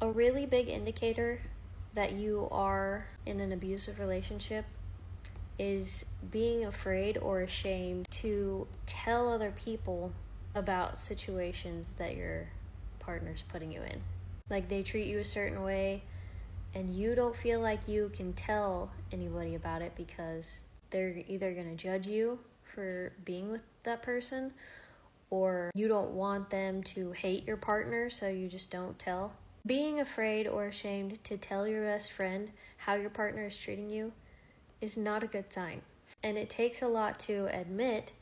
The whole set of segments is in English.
A really big indicator that you are in an abusive relationship is being afraid or ashamed to tell other people about situations that your partner's putting you in. Like they treat you a certain way and you don't feel like you can tell anybody about it because they're either going to judge you for being with that person, or you don't want them to hate your partner, so you just don't tell. Being afraid or ashamed to tell your best friend how your partner is treating you is not a good sign. And it takes a lot to admit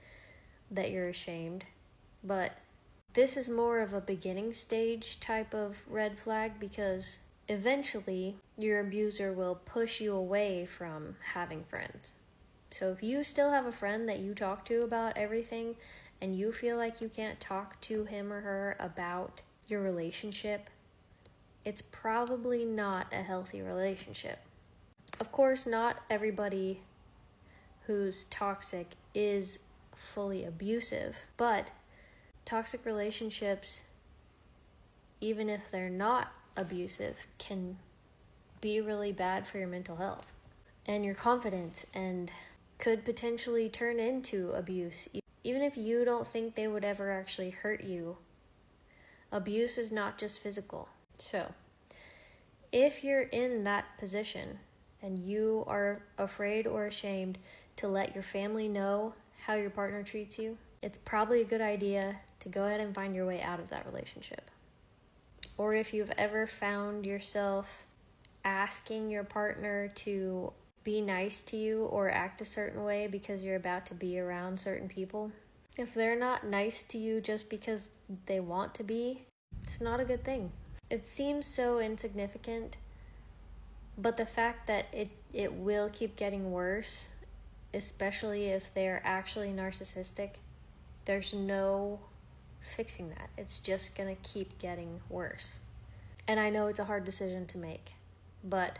that you're ashamed, but this is more of a beginning stage type of red flag, because eventually your abuser will push you away from having friends. So if you still have a friend that you talk to about everything and you feel like you can't talk to him or her about your relationship, it's probably not a healthy relationship. Of course, not everybody who's toxic is fully abusive, but toxic relationships, even if they're not abusive, can be really bad for your mental health and your confidence, and could potentially turn into abuse. Even if you don't think they would ever actually hurt you, abuse is not just physical. So, if you're in that position and you are afraid or ashamed to let your family know how your partner treats you, it's probably a good idea to go ahead and find your way out of that relationship. Or if you've ever found yourself asking your partner to be nice to you or act a certain way because you're about to be around certain people, if they're not nice to you just because they want to be, it's not a good thing. It seems so insignificant, but the fact that it will keep getting worse, especially if they're actually narcissistic, there's no fixing that. It's just gonna keep getting worse. And I know it's a hard decision to make, but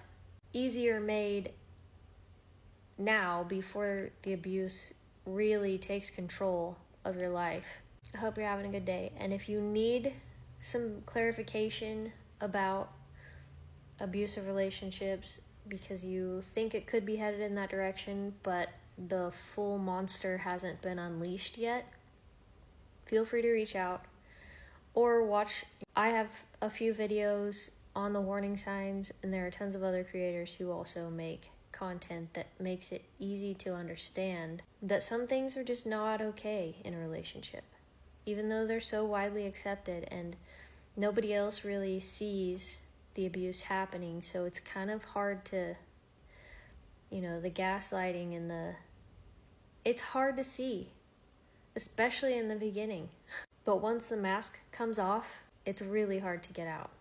easier made now before the abuse really takes control of your life. I hope you're having a good day. And if you need some clarification about abusive relationships because you think it could be headed in that direction, but the full monster hasn't been unleashed yet, feel free to reach out or watch. I have a few videos on the warning signs, and there are tons of other creators who also make content that makes it easy to understand that some things are just not okay in a relationship, even though they're so widely accepted and nobody else really sees the abuse happening. So it's kind of hard to, the gaslighting and it's hard to see, especially in the beginning. But once the mask comes off, it's really hard to get out.